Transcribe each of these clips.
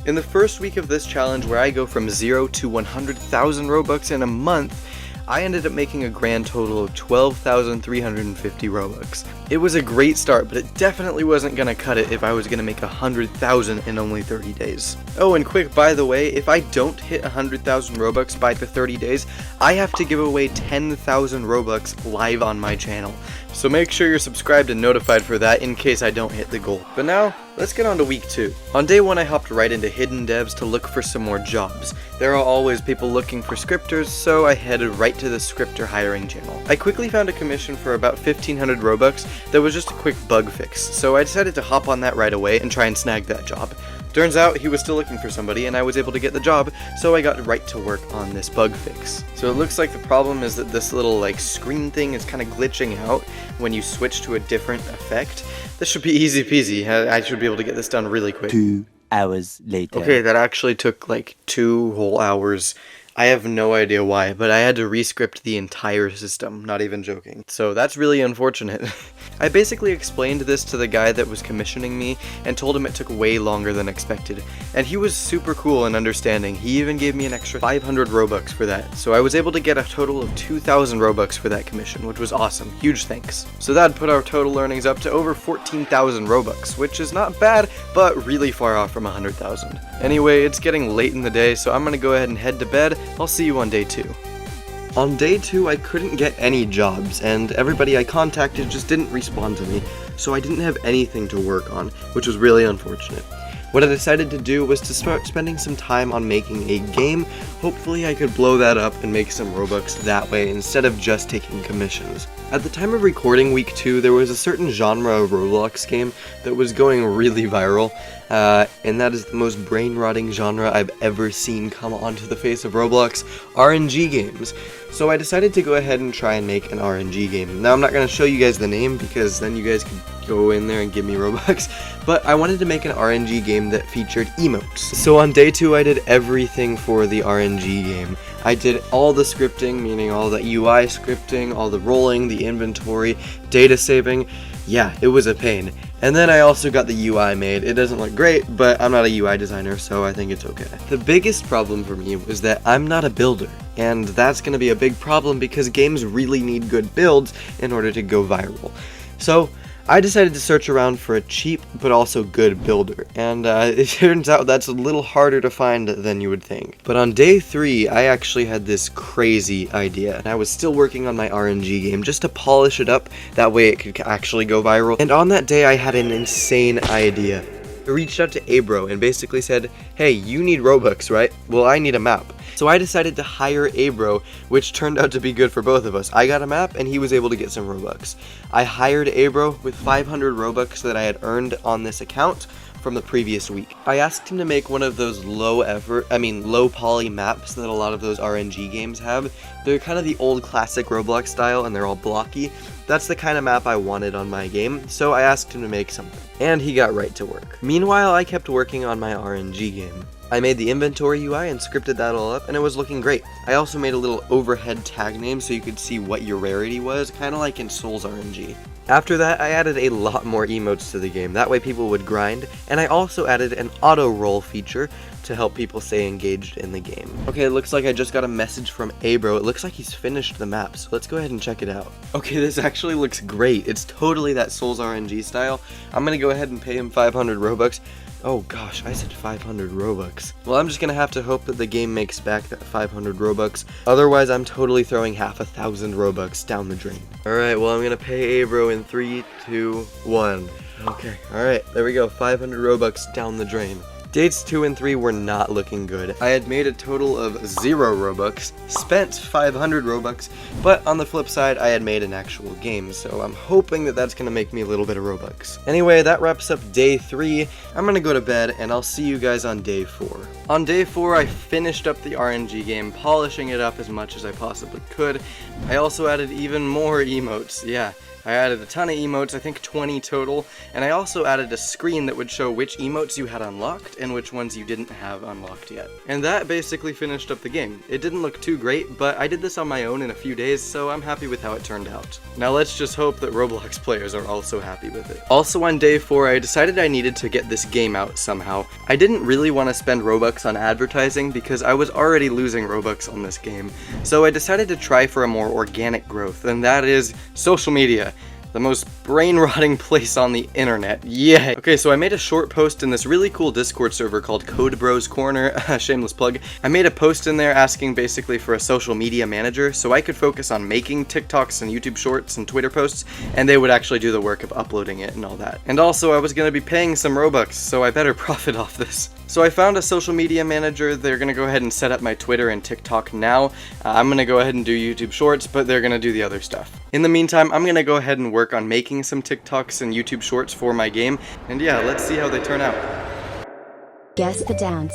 In the first week of this challenge, where I go from 0 to 100,000 Robux in a month, I ended up making a grand total of 12,350 Robux. It was a great start, but it definitely wasn't gonna cut it if I was gonna make 100,000 in only 30 days. Oh, and quick, by the way, if I don't hit 100,000 Robux by the 30 days, I have to give away 10,000 Robux live on my channel. So make sure you're subscribed and notified for that in case I don't hit the goal. But now, let's get on to week 2. On day 1, I hopped right into hidden devs to look for some more jobs. There are always people looking for scripters, so I headed right to the scripter hiring channel. I quickly found a commission for about 1,500 Robux that was just a quick bug fix, so I decided to hop on that right away and try and snag that job. Turns out he was still looking for somebody and I was able to get the job, so I got right to work on this bug fix. So it looks like the problem is that this little screen thing is kind of glitching out when you switch to a different effect. This should be easy peasy. I should be able to get this done really quick. 2 hours later. Okay, that actually took like 2 whole hours. I have no idea why, but I had to rescript the entire system, not even joking. So that's really unfortunate. I basically explained this to the guy that was commissioning me and told him it took way longer than expected. And he was super cool and understanding. He even gave me an extra 500 Robux for that. So I was able to get a total of 2,000 Robux for that commission, which was awesome. Huge thanks. So that put our total earnings up to over 14,000 Robux, which is not bad, but really far off from 100,000. Anyway, it's getting late in the day, so I'm gonna go ahead and head to bed. I'll see you on day 2. On day 2, I couldn't get any jobs, and everybody I contacted just didn't respond to me, so I didn't have anything to work on, which was really unfortunate. What I decided to do was to start spending some time on making a game. Hopefully I could blow that up and make some Robux that way instead of just taking commissions. At the time of recording week 2, there was a certain genre of Roblox game that was going really viral, and that is the most brain-rotting genre I've ever seen come onto the face of Roblox, RNG games. So I decided to go ahead and try and make an RNG game. Now I'm not going to show you guys the name because then you guys could go in there and give me Robux, but I wanted to make an RNG game that featured emotes. So on day 2 I did everything for the RNG game. I did all the scripting, meaning all the UI scripting, all the rolling, the inventory, data saving. Yeah, it was a pain. And then I also got the UI made. It doesn't look great, but I'm not a UI designer, so I think it's okay. The biggest problem for me was that I'm not a builder, and that's going to be a big problem because games really need good builds in order to go viral. So I decided to search around for a cheap but also good builder, and it turns out that's a little harder to find than you would think. But on day 3, I actually had this crazy idea, and I was still working on my RNG game just to polish it up, that way it could actually go viral. And on that day, I had an insane idea. I reached out to Abro and basically said, hey, you need Robux, right? Well, I need a map. So I decided to hire Abro, which turned out to be good for both of us. I got a map and he was able to get some Robux. I hired Abro with 500 Robux that I had earned on this account from the previous week. I asked him to make one of those low poly maps that a lot of those RNG games have. They're kind of the old classic Roblox style and they're all blocky. That's the kind of map I wanted on my game, so I asked him to make something. And he got right to work. Meanwhile, I kept working on my RNG game. I made the inventory UI and scripted that all up, and it was looking great. I also made a little overhead tag name so you could see what your rarity was, kind of like in Souls RNG. After that, I added a lot more emotes to the game, that way people would grind, and I also added an auto-roll feature to help people stay engaged in the game. Okay, it looks like I just got a message from Abro. It looks like he's finished the map, so let's go ahead and check it out. Okay, this actually looks great. It's totally that Souls RNG style. I'm gonna go ahead and pay him 500 Robux. Oh gosh, I said 500 Robux. Well, I'm just gonna have to hope that the game makes back that 500 Robux. Otherwise, I'm totally throwing half 1,000 Robux down the drain. Alright, well, I'm gonna pay Abro in 3, 2, 1. Okay, alright, there we go, 500 Robux down the drain. Dates 2 and 3 were not looking good. I had made a total of 0 Robux, spent 500 Robux, but on the flip side, I had made an actual game, so I'm hoping that that's gonna make me a little bit of Robux. Anyway, that wraps up day 3. I'm gonna go to bed, and I'll see you guys on day 4. On day 4, I finished up the RNG game, polishing it up as much as I possibly could. I also added even more emotes, yeah. I added a ton of emotes, I think 20 total, and I also added a screen that would show which emotes you had unlocked and which ones you didn't have unlocked yet. And that basically finished up the game. It didn't look too great, but I did this on my own in a few days, so I'm happy with how it turned out. Now let's just hope that Roblox players are also happy with it. Also on day 4, I decided I needed to get this game out somehow. I didn't really want to spend Robux on advertising because I was already losing Robux on this game, so I decided to try for a more organic growth, and that is social media. The most brain-rotting place on the internet. Yeah. Okay, so I made a short post in this really cool Discord server called Code Bros Corner. Shameless plug. I made a post in there asking basically for a social media manager so I could focus on making TikToks and YouTube shorts and Twitter posts, and they would actually do the work of uploading it and all that. And also, I was gonna be paying some Robux, so I better profit off this. So I found a social media manager. They're gonna go ahead and set up my Twitter and TikTok now. I'm gonna go ahead and do YouTube shorts, but they're gonna do the other stuff. In the meantime, I'm gonna go ahead and work on making some TikToks and YouTube shorts for my game, and yeah, let's see how they turn out. Guess the dance.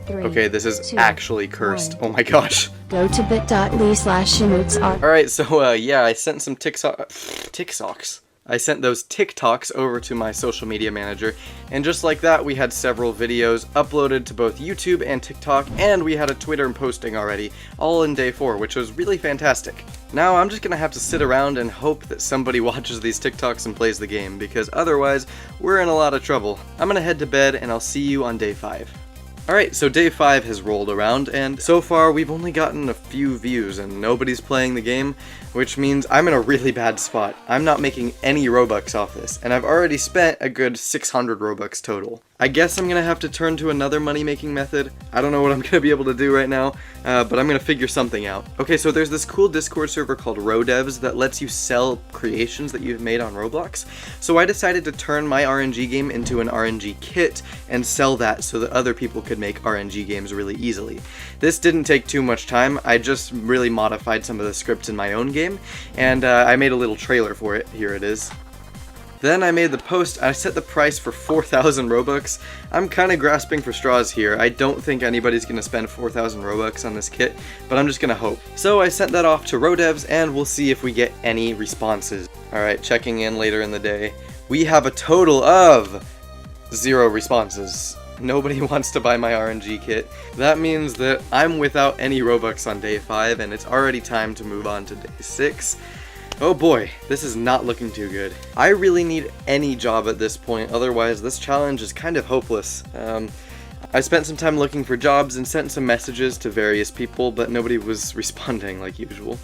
3, okay, this is 2, actually cursed. 1. Oh my gosh. Go to bit.ly/emotes. Alright, so yeah, I sent some TikToks. I sent those TikToks over to my social media manager, and just like that, we had several videos uploaded to both YouTube and TikTok, and we had a Twitter posting already, all in day 4, which was really fantastic. Now I'm just gonna have to sit around and hope that somebody watches these TikToks and plays the game, because otherwise, we're in a lot of trouble. I'm gonna head to bed, and I'll see you on day 5. Alright, so day 5 has rolled around, and so far we've only gotten a few views and nobody's playing the game, which means I'm in a really bad spot. I'm not making any Robux off this, and I've already spent a good 600 Robux total. I guess I'm gonna have to turn to another money-making method. I don't know what I'm gonna be able to do right now, but I'm gonna figure something out. Okay, so there's this cool Discord server called Rodevs that lets you sell creations that you've made on Roblox. So I decided to turn my RNG game into an RNG kit and sell that so that other people could make RNG games really easily. This didn't take too much time. I just really modified some of the scripts in my own game, and I made a little trailer for it. Here it is. Then I made the post. I set the price for 4,000 Robux. I'm kind of grasping for straws here. I don't think anybody's going to spend 4,000 Robux on this kit, but I'm just going to hope. So I sent that off to Rodevs, and we'll see if we get any responses. Alright, checking in later in the day. We have a total of 0 responses. Nobody wants to buy my RNG kit. That means that I'm without any Robux on day 5, and it's already time to move on to day 6. Oh boy, this is not looking too good. I really need any job at this point, otherwise this challenge is kind of hopeless. I spent some time looking for jobs and sent some messages to various people, but nobody was responding like usual.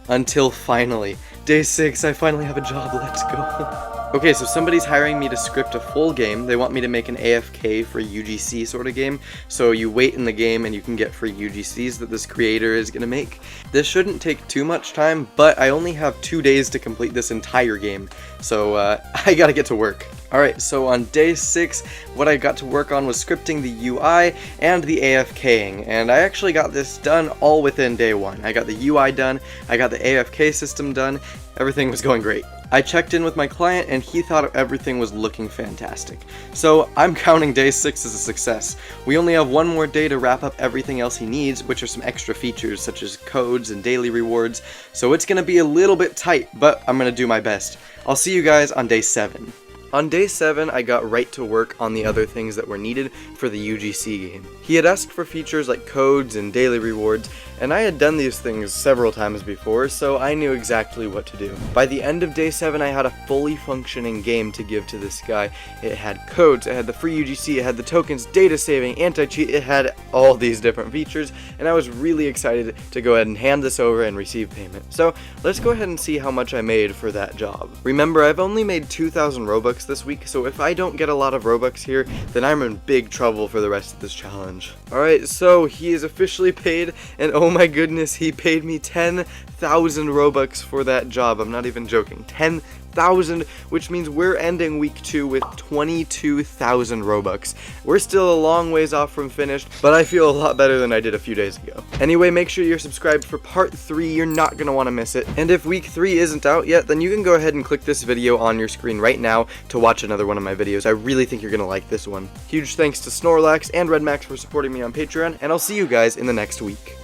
Until finally, day 6, I finally have a job, let's go. Okay, so somebody's hiring me to script a full game. They want me to make an AFK for UGC sort of game, so you wait in the game and you can get free UGCs that this creator is gonna make. This shouldn't take too much time, but I only have 2 days to complete this entire game, so I gotta get to work. Alright, so on day 6, what I got to work on was scripting the UI and the AFKing, and I actually got this done all within day 1. I got the UI done, I got the AFK system done, everything was going great. I checked in with my client and he thought everything was looking fantastic. So I'm counting day 6 as a success. We only have 1 more day to wrap up everything else he needs, which are some extra features such as codes and daily rewards, so it's gonna be a little bit tight, but I'm gonna do my best. I'll see you guys on day 7. On day 7, I got right to work on the other things that were needed for the UGC game. He had asked for features like codes and daily rewards, and I had done these things several times before, so I knew exactly what to do. By the end of day 7, I had a fully functioning game to give to this guy. It had codes, it had the free UGC, it had the tokens, data saving, anti-cheat, it had all these different features, and I was really excited to go ahead and hand this over and receive payment. So let's go ahead and see how much I made for that job. Remember, I've only made 2,000 Robux this week, so if I don't get a lot of Robux here, then I'm in big trouble for the rest of this challenge. Alright, so he is officially paid, and oh my goodness, he paid me 10,000 Robux for that job. I'm not even joking. 10,000, which means we're ending week 2 with 22,000 Robux. We're still a long ways off from finished, but I feel a lot better than I did a few days ago. Anyway, make sure you're subscribed for part 3. You're not going to want to miss it. And if week 3 isn't out yet, then you can go ahead and click this video on your screen right now to watch another one of my videos. I really think you're going to like this one. Huge thanks to Snorlax and Redmax for supporting me on Patreon, and I'll see you guys in the next week.